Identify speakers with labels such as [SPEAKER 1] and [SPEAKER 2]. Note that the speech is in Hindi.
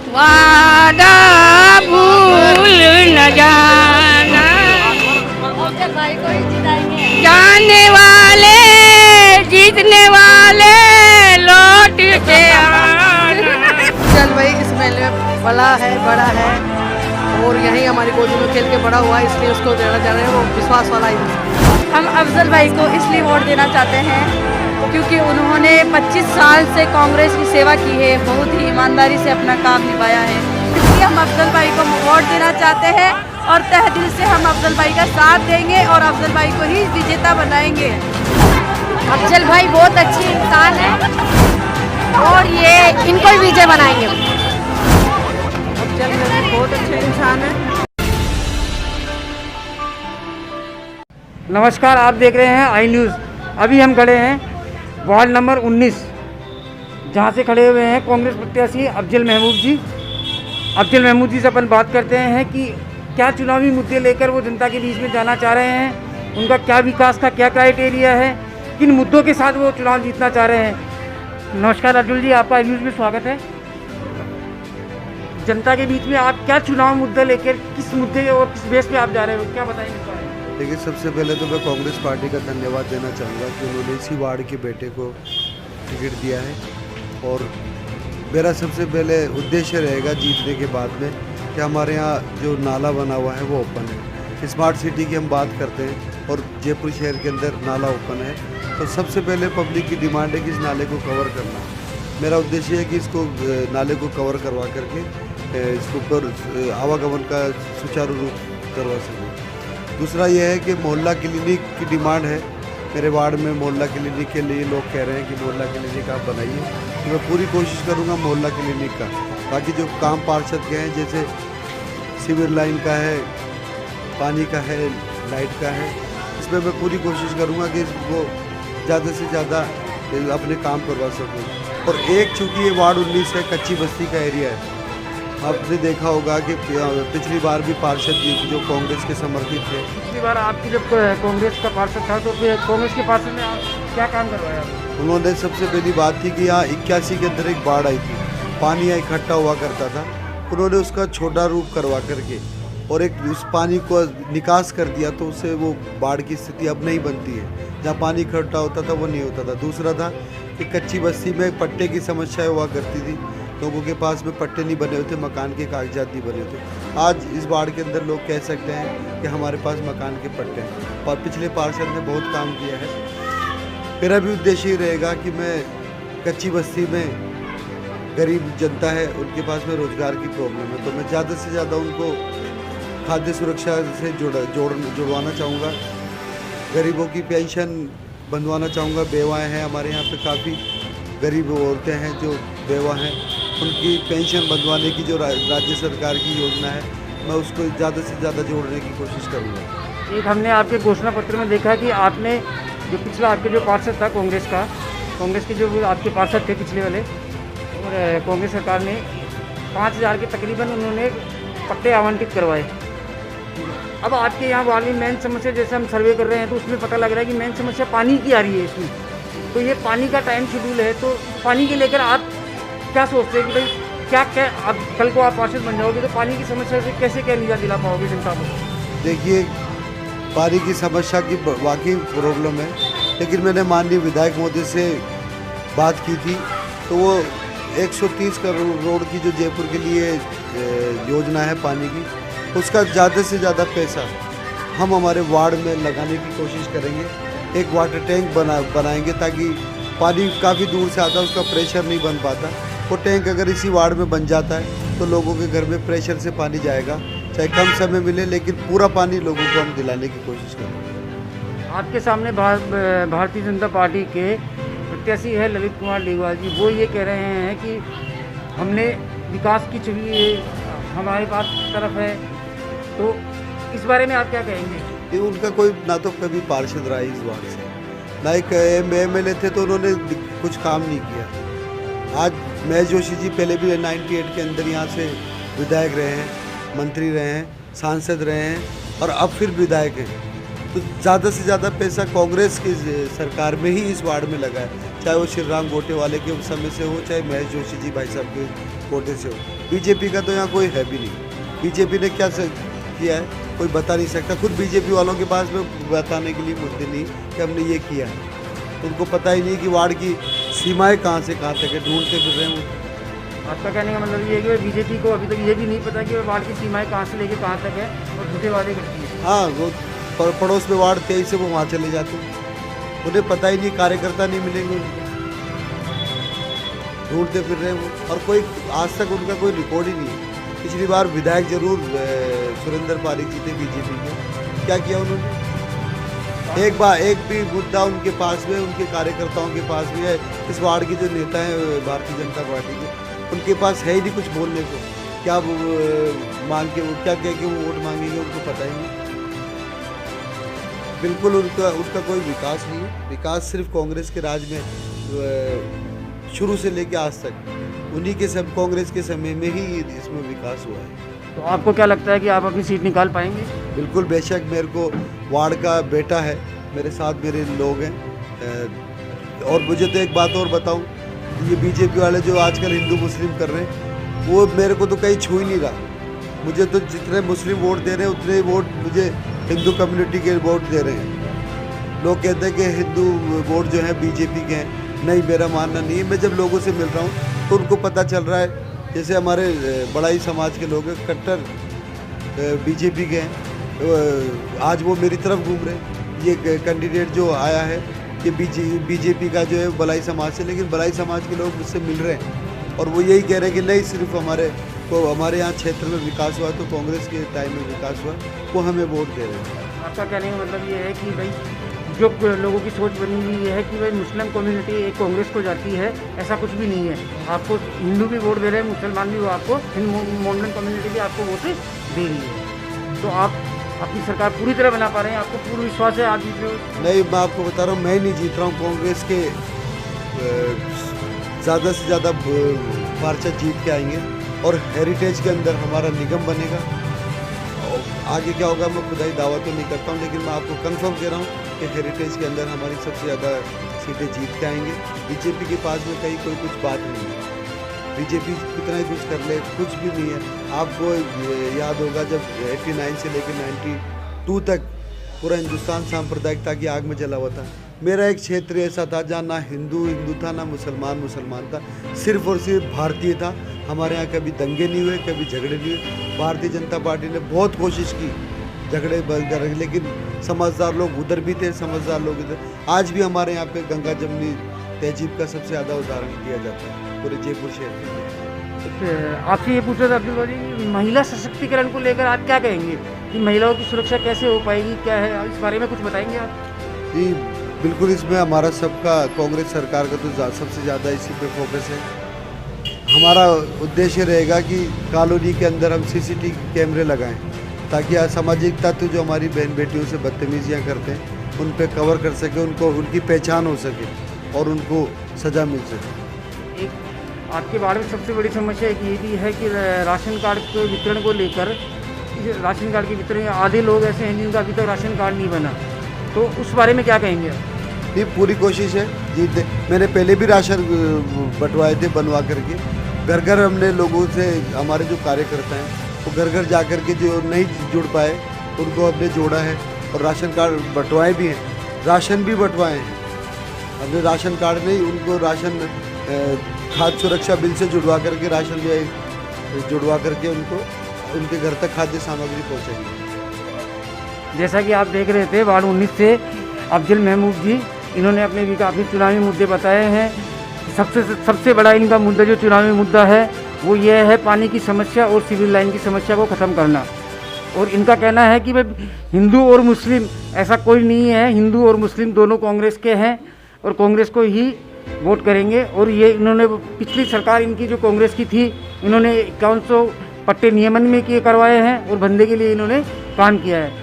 [SPEAKER 1] वादा भूल न जाना,
[SPEAKER 2] भाई को ही जिताएंगे।
[SPEAKER 1] जाने वाले जीतने वाले लौट के आना।
[SPEAKER 3] चल भाई इस मेले में बड़ा है और यही हमारी गोदी में खेल के बड़ा हुआ है, इसलिए उसको देना चाह रहे हैं। वो विश्वास वाला ही।
[SPEAKER 2] हम अफजल भाई को इसलिए वोट देना चाहते हैं क्योंकि उन्होंने 25 साल से कांग्रेस की सेवा की है, बहुत ही ईमानदारी से अपना काम निभाया है, इसलिए हम अफजल भाई को वोट देना चाहते हैं और तहे दिल से हम अफजल भाई का साथ देंगे और अफजल भाई को ही विजेता बनाएंगे।
[SPEAKER 4] अफजल भाई बहुत अच्छे इंसान है और ये इनको ही विजय बनाएंगे।
[SPEAKER 3] अफजल भाई बहुत अच्छे इंसान है।
[SPEAKER 5] नमस्कार, आप देख रहे हैं आई न्यूज़। अभी हम खड़े हैं वार्ड नंबर 19, जहां से खड़े हुए हैं कांग्रेस प्रत्याशी अफजल महमूद जी। अफजल महमूद जी से अपन बात करते हैं कि क्या चुनावी मुद्दे लेकर वो जनता के बीच में जाना चाह रहे हैं, उनका क्या विकास का क्या क्राइटेरिया है, किन मुद्दों के साथ वो चुनाव जीतना चाह रहे हैं। नमस्कार अफजल जी, आपका आई न्यूज़ में स्वागत है। जनता के बीच में आप क्या चुनाव मुद्दे लेकर, किस मुद्दे और किस बेस पे आप जा रहे हो, क्या बताएंगे इस बारे में?
[SPEAKER 6] देखिए, सबसे पहले तो मैं कांग्रेस पार्टी का धन्यवाद देना चाहूँगा कि उन्होंने इसी वार्ड के बेटे को टिकट दिया है। और मेरा सबसे पहले उद्देश्य रहेगा जीतने के बाद में कि हमारे यहाँ जो नाला बना हुआ है वो ओपन है। स्मार्ट सिटी की हम बात करते हैं और जयपुर शहर के अंदर नाला ओपन है, तो सबसे पहले पब्लिक की डिमांड है कि इस नाले को कवर करना। मेरा उद्देश्य है कि इसको नाले को कवर करवा करके इसके ऊपर आवागमन का सुचारू रूप करवा सकें। दूसरा यह है कि मोहल्ला क्लिनिक की डिमांड है। मेरे वार्ड में मोहल्ला क्लिनिक के लिए लोग कह रहे हैं कि मोहल्ला क्लिनिक आप बनाइए, तो मैं पूरी कोशिश करूंगा मोहल्ला क्लिनिक का। बाकी जो काम पार्षद के हैं, जैसे सीवर लाइन का है, पानी का है, लाइट का है, इसमें मैं पूरी कोशिश करूंगा कि वो ज़्यादा से ज़्यादा अपने काम करवा सकूँ। और एक चूँकि ये वार्ड 19 है, कच्ची बस्ती का एरिया है, आपने देखा होगा कि पिछली बार भी पार्षद जो कांग्रेस के समर्थित थे।
[SPEAKER 5] पिछली बार आपकी जब कांग्रेस का पार्षद था तो फिर कांग्रेस के पार्षद ने आप क्या काम करवाया?
[SPEAKER 6] उन्होंने सबसे पहली बात थी कि यहाँ 81 के अंदर एक बाढ़ आई थी, पानी यहाँ इकट्ठा हुआ करता था। उन्होंने उसका छोटा रूप करवा करके और एक उस पानी को निकास कर दिया, तो उससे वो बाढ़ की स्थिति अब नहीं बनती है। जहाँ पानी इकट्ठा होता था वो नहीं होता था। दूसरा था कि कच्ची बस्ती में पट्टे की समस्या हुआ करती थी, लोगों के पास में पट्टे नहीं बने होते, मकान के कागजात नहीं बने होते। आज इस वार्ड के अंदर लोग कह सकते हैं कि हमारे पास मकान के पट्टे हैं, और पिछले पार्षद ने बहुत काम किया है। मेरा भी उद्देश्य ही रहेगा कि मैं कच्ची बस्ती में गरीब जनता है, उनके पास में रोज़गार की प्रॉब्लम है, तो मैं ज़्यादा से ज़्यादा उनको खाद्य सुरक्षा से जुड़वाना चाहूँगा। गरीबों की पेंशन बंधवाना चाहूँगा। बेवाएँ हैं हमारे यहाँ पे, काफ़ी गरीब औरतें हैं जो बेवा हैं, उनकी पेंशन बंधवाने की जो राज्य सरकार की योजना है, मैं उसको ज़्यादा से ज़्यादा जोड़ने की कोशिश करूँगा।
[SPEAKER 5] एक हमने आपके घोषणा पत्र में देखा कि आपने जो पिछला आपके जो पार्षद था कांग्रेस के जो आपके पार्षद थे पिछले वाले, और कांग्रेस सरकार ने 5,000 के तकरीबन उन्होंने पट्टे आवंटित करवाए। अब आपके यहाँ वाली मेन समस्या, जैसे हम सर्वे कर रहे हैं तो उसमें पता लग रहा है कि मेन समस्या पानी की आ रही है इसमें। तो ये पानी का टाइम शेड्यूल है, तो पानी के लेकर आप क्या सोचते हैं कि भाई क्या अब कल को आप पार्षद बन जाओगे तो पानी की समस्या से कैसे क्या निजात दिला पाओगे जनता को?
[SPEAKER 6] देखिए, पानी की समस्या की वाकई प्रॉब्लम है, लेकिन मैंने माननीय विधायक मोदी से बात की थी, तो वो 130 करोड़ की जो जयपुर के लिए योजना है पानी की, उसका ज़्यादा से ज़्यादा पैसा हम हमारे वार्ड में लगाने की कोशिश करेंगे। एक वाटर टैंक बनाएंगे ताकि पानी काफ़ी दूर से आता है, उसका प्रेशर नहीं बन पाता। वो टैंक अगर इसी वार्ड में बन जाता है तो लोगों के घर में प्रेशर से पानी जाएगा, चाहे कम समय मिले, लेकिन पूरा पानी लोगों को हम दिलाने की कोशिश करेंगे।
[SPEAKER 5] आपके सामने भारतीय जनता पार्टी के प्रत्याशी है ललित कुमार लीवाल जी। वो ये कह रहे हैं कि हमने विकास की छवि हमारे पास तरफ है, तो इस बारे में आप क्या कहेंगे?
[SPEAKER 6] ये उनका कोई ना तो कभी पार्षद रहा इस वार्ड से, ना एक MLA थे, तो उन्होंने कुछ काम नहीं किया। आज महेश जोशी जी पहले भी 98 के अंदर यहाँ से विधायक रहे हैं, मंत्री रहे हैं, सांसद रहे हैं, और अब फिर विधायक हैं। तो ज़्यादा से ज़्यादा पैसा कांग्रेस की सरकार में ही इस वार्ड में लगा है, चाहे वो श्री राम गोटे वाले के समय से हो, चाहे महेश जोशी जी भाई साहब के कोटे से हो। बीजेपी का तो यहाँ कोई है भी नहीं। बीजेपी ने क्या किया है कोई बता नहीं सकता। खुद बीजेपी वालों के पास में बताने के लिए मुद्दे नहीं कि हमने ये किया है। उनको पता ही नहीं कि वार्ड की सीमाएं कहाँ से कहाँ तक है, ढूंढते फिर रहे हैं।
[SPEAKER 5] आपका कहने का मतलब ये है कि बीजेपी को अभी तक ये भी नहीं पता कि वार्ड की सीमाएं कहाँ से लेके कहाँ तक है और झूठे वादे करती है।
[SPEAKER 6] हाँ, वो पड़ोस में वार्ड 23 से वो वहाँ चले जाते हैं। उन्हें पता ही नहीं, कार्यकर्ता नहीं मिलेंगे उनको, ढूंढते फिर रहे हैं वो। और कोई आज तक उनका कोई रिकॉर्ड ही नहीं है। पिछली बार विधायक जरूर सुरेंद्र पारिक जीते बीजेपी के, क्या किया उन्होंने? एक भी मुद्दा उनके पास में, उनके कार्यकर्ताओं के पास में है, इस वार्ड के जो नेता हैं भारतीय जनता पार्टी के, उनके पास है ही नहीं कुछ बोलने को। क्या मांग के वो क्या कह के वो वोट मांगेंगे, उनको पता ही नहीं। बिल्कुल उनका कोई विकास नहीं है। विकास सिर्फ कांग्रेस के राज में शुरू से लेकर आज तक उन्हीं के सब कांग्रेस के समय में ही इसमें विकास हुआ है।
[SPEAKER 5] तो आपको क्या लगता है कि आप अपनी सीट निकाल पाएंगे?
[SPEAKER 6] बिल्कुल, बेशक। मेरे को वार्ड का बेटा है, मेरे साथ मेरे लोग हैं। और मुझे तो एक बात और बताऊं, ये बीजेपी वाले जो आजकल हिंदू मुस्लिम कर रहे हैं, वो मेरे को तो कहीं छू ही नहीं रहा। मुझे तो जितने मुस्लिम वोट दे रहे हैं उतने वोट मुझे हिंदू कम्युनिटी के वोट दे रहे हैं। लोग कहते हैं कि हिंदू वोट जो है बीजेपी के हैं। नहीं, मेरा मानना नहीं है। मैं जब लोगों से मिल रहा हूँ तो उनको पता चल रहा है, जैसे हमारे बड़ाई समाज के लोग हैं, कट्टर बीजेपी के हैं, आज वो मेरी तरफ घूम रहे हैं। ये कैंडिडेट जो आया है ये बीजेपी का जो है बलाई समाज से, लेकिन बलाई समाज के लोग मुझसे मिल रहे हैं और वो यही कह रहे हैं कि नहीं, सिर्फ हमारे यहाँ क्षेत्र में विकास हुआ तो कांग्रेस के टाइम में विकास हुआ, वो हमें वोट दे रहे हैं।
[SPEAKER 5] आपका कहने का मतलब ये है कि भाई जो लोगों की सोच बनी हुई है कि भाई मुस्लिम कम्युनिटी एक कांग्रेस को जाती है, ऐसा कुछ भी नहीं है। आपको हिंदू भी वोट दे रहे हैं, मुसलमान भी, वो आपको मॉडर्न कम्युनिटी भी आपको वोट दे रही है। तो आप अपनी सरकार पूरी तरह बना पा रहे हैं? आपको पूर्ण विश्वास है आप जीत रहे हो?
[SPEAKER 6] नहीं, मैं आपको बता रहा हूँ, मैं नहीं जीत रहा हूँ। कांग्रेस के ज़्यादा से ज़्यादा पार्षद जीत के आएंगे और हेरिटेज के अंदर हमारा निगम बनेगा। आगे क्या होगा मैं खुदा ही दावा तो नहीं करता हूँ, लेकिन मैं आपको कंफर्म कह रहा हूँ कि हेरिटेज के अंदर हमारी सबसे ज़्यादा सीटें जीत के आएंगे। बीजेपी के पास में कहीं कोई कुछ बात नहीं है। बीजेपी कितना ही कुछ कर ले, कुछ भी नहीं है। आपको याद होगा जब 89 से लेकर 92 तक पूरा हिंदुस्तान सांप्रदायिकता की आग में जला हुआ था। मेरा एक क्षेत्र ऐसा था जहाँ ना हिंदू था, ना मुसलमान था, सिर्फ और सिर्फ भारतीय था। हमारे यहाँ कभी दंगे नहीं हुए, कभी झगड़े नहीं हुए। भारतीय जनता पार्टी ने बहुत कोशिश की झगड़े बंद करने की, लेकिन समझदार लोग उधर भी थे, समझदार लोग इधर। आज भी हमारे यहाँ पे गंगा जमनी तहजीब का सबसे ज़्यादा उदाहरण दिया जाता है पूरे जयपुर शहर में।
[SPEAKER 5] आपसे ये पूछा था अब्दुल भाई, महिला सशक्तिकरण को लेकर आप क्या कहेंगे कि महिलाओं की सुरक्षा कैसे हो पाएगी, क्या है इस बारे में कुछ बताएंगे आप?
[SPEAKER 6] जी बिल्कुल, इसमें हमारा सबका, कांग्रेस सरकार का तो सबसे ज़्यादा इसी पे फोकस है। हमारा उद्देश्य रहेगा कि कॉलोनी के अंदर हम CCTV कैमरे लगाएं, ताकि असामाजिक तत्व जो हमारी बहन बेटियों से बदतमीजियाँ करते हैं उन पे कवर कर सके, उनको उनकी पहचान हो सके और उनको सज़ा मिल सके।
[SPEAKER 5] एक आपके बारे में सबसे बड़ी समस्या एक ये भी है कि राशन कार्ड के वितरण को लेकर, राशन कार्ड के वितरण आधे लोग ऐसे हैं जिनका अभी तक राशन कार्ड नहीं बना, तो उस बारे में क्या कहेंगे आप?
[SPEAKER 6] ये पूरी कोशिश है जीतने। मैंने पहले भी राशन बंटवाए थे, बनवा करके घर घर हमने लोगों से, हमारे जो कार्यकर्ता हैं वो घर घर जा कर के जो नहीं जुड़ पाए उनको हमने जोड़ा है और राशन कार्ड बंटवाए भी हैं, राशन भी बंटवाए हैं हमने। राशन कार्ड नहीं, उनको राशन खाद्य सुरक्षा बिल से जुड़वा करके, राशन जुड़वा करके उनको उनके घर तक खाद्य सामग्री पहुँचाएंगे।
[SPEAKER 5] जैसा कि आप देख रहे थे, वार्ड 19 से अफजल महमूद जी, इन्होंने अपने काफ़ी चुनावी मुद्दे बताए हैं। सबसे बड़ा इनका मुद्दा जो चुनावी मुद्दा है वो ये है पानी की समस्या और सिविल लाइन की समस्या को ख़त्म करना। और इनका कहना है कि भाई हिंदू और मुस्लिम ऐसा कोई नहीं है, हिंदू और मुस्लिम दोनों कांग्रेस के हैं और कांग्रेस को ही वोट करेंगे। और ये इन्होंने पिछली सरकार इनकी जो कांग्रेस की थी, इन्होंने 5100 पट्टे नियमन में किए करवाए हैं और बंदे के लिए इन्होंने काम किया है।